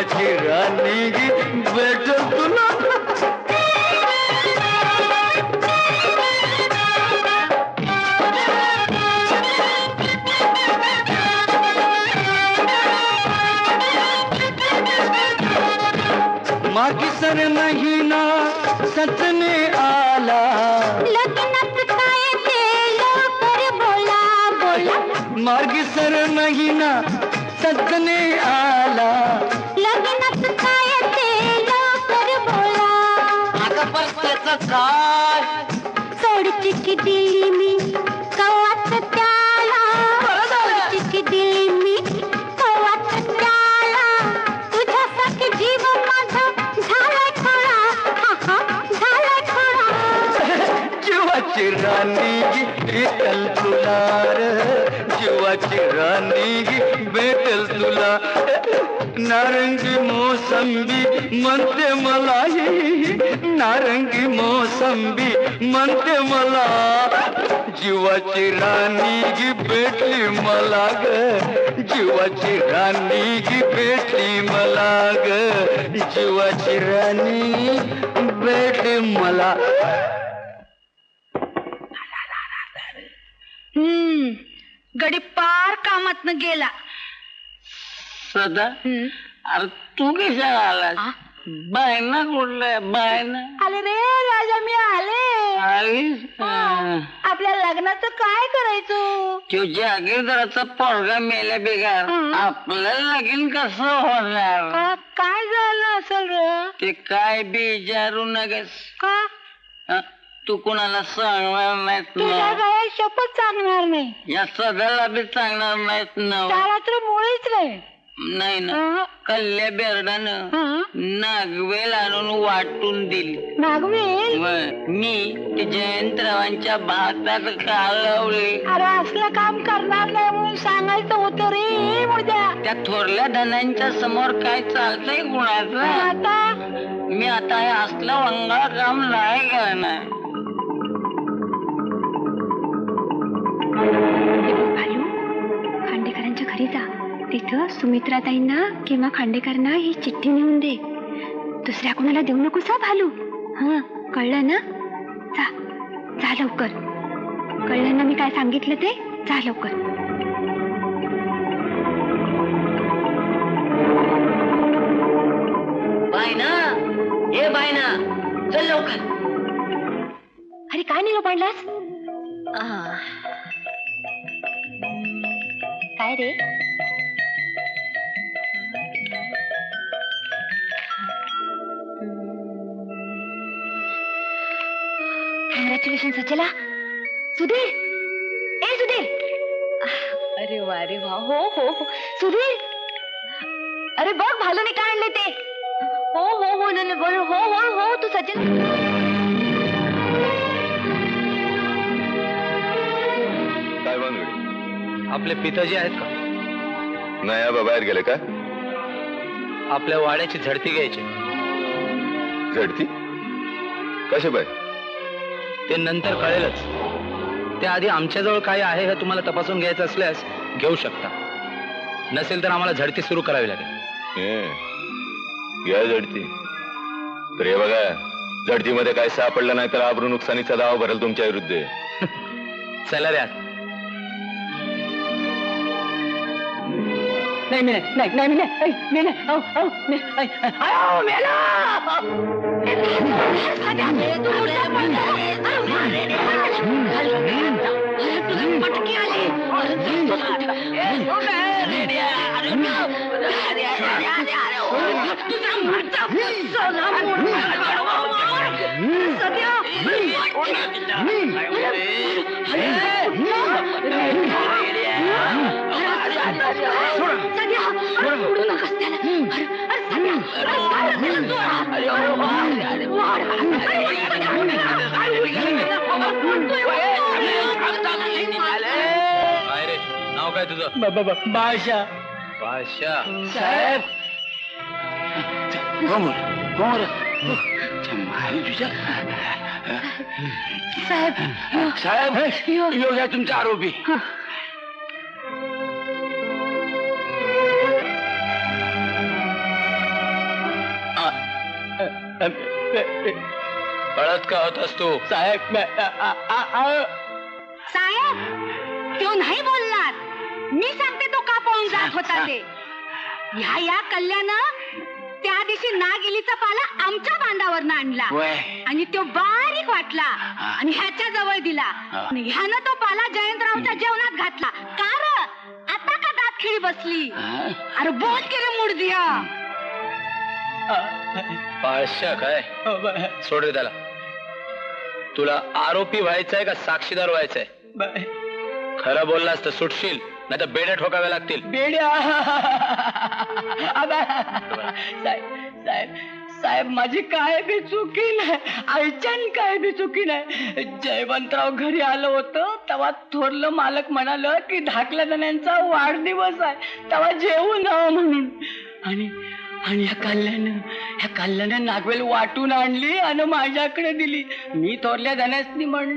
जीवाची राणी भेटल तुला. माघ सर महीना सजने आला, लग्नात काय ते लवकर बोला बोला. माघ सर महीना सजने आला, लग्नात काय ते लवकर बोला. अगं पण त्याचं काय? सोड चिठ्ठी दिली मी कवाच त्याला, सोड चिठ्ठी दिली मी कवाच त्याला. तुझ्यासाठी जीव माझा झालाय थोडा, हा हा झालाय थोडा. जीवाची राणी भेटल तुला रे, जीवाची राणी भेटल तुला. नारंगी मोसंबी म्हणते मला ही, नारंगी मोसंबी म्हणते मला. जीवाची राणी भेटली मला ग, जीवाची राणी भेटली मला ग, जीवाची राणी भेटली मला. गडी पार कामातनं गेला. सदा अरे तू कशा आलास? बायना कुठलाय बायना? आले रे राजा मी आले. आलीस? आपल्या लग्नाचं काय करायचं? तो जागीरदाराचा पोरगा मेल्या बेगार, आपलं लगीन कसं होणार? काय झालं असेल रे? ते काय विचारू नगस. का? तू कुणाला सांगणार नाहीत तुझ्या ना? काय शपथ सांगणार नाही. या सदाला बी सांगणार नाहीत ना? त्याला तर मुळीच नाही. नाही ना. कल्ल्या बेरडानं नागवेल आणून वाटून दिली. नागवेल? मी ते जयंतरावांच्या भातात कालवले. अरे असलं काम करणार नाही म्हणून सांगायचं होतं रे उद्या. त्या थोरल्या धनांच्या समोर काय चालतंय कुणाचं? आता मी आता हे असलं वंगाळ काम नाही करणार. भालू, खांडेकरांच्या घरी जा. तिथं सुमित्राताईंना किंवा खांडेकरांना ही चिठ्ठी नेऊन दे. दुसऱ्या कोणाला देऊ नकोस हा भालू. हा कळलं ना? जा जा लवकर. कळलं ना मी काय सांगितलं ते? जा लवकर. बायना, ए बायना, चल लवकर. अरे काय निरोप आणलास? काय रे? कॉंग्रॅच्युलेशन सचला. सुधीर, ए सुधीर. अरे वा रे वा. हो हो हो सुधीर. अरे बघ भालूने काय आणले ते. हो हो हो बोल. हो हो हो तू सचिन. काय वांगडी? आपले पिताजी आहेत का? नाही आबा बाहेर गेले का? आपल्या वाड्याची झडती घ्यायची. झडती कशा बाय? ते नंतर कळेलच. त्याआधी आमच्याजवळ काय आहे हे तुम्हाला तपासून घ्यायचं असल्यास घेऊ शकता. नसेल तर आम्हाला झडती सुरू करावी लागेल. घ्या झडती. तर हे बघा, झडतीमध्ये काय सापडलं नाही तर आबरू नुकसानीचा दावा भरेल तुमच्या विरुद्ध. चला रे. नाही नाही नाही नाही नाही मेला. पटकी आली. नाव काय तुझं? बादशा. बादशा साहेब कोण तुझ्या साहेब साहेब योग्य तुमचा आरोपी. पळत का होतास तू? साहेब साहेब तो नाही बोलणार. मी सांगते तो का पळून जात होता ते. ह्या कल्यानं त्या दिवशी नागिलीचा पाला आमच्या बांधावरनं आणला आणि तो बारीक वाटला आणि ह्याच्या जवळ दिला. ह्यानं तो पाला जयंतरावच्या जेवणात घातला. कार आता का दात खिळी बसली? अरे बोल की रे मुडदिया. पाळशा काय सोड रे त्याला. तुला आरोपी व्हायचंय का साक्षीदार व्हायचंय? खरं बोललास तर सुटशील, नाही तर बेड्या ठोकाव्या लागतील. साहेब साहेब माझी काय बी चुकी नाही. आईच्यान काय बी चुकी नाही. जयवंतराव घरी आलं होतं तेव्हा थोरलं मालक म्हणाल की धाकल्या जणांचा वाढदिवस आहे तेव्हा जेवू न म्हणून. आणि ह्या कल्यानं नागवेल वाटून आणली आणि माझ्याकडे दिली. मी थोरल्या जणांनी म्हणलं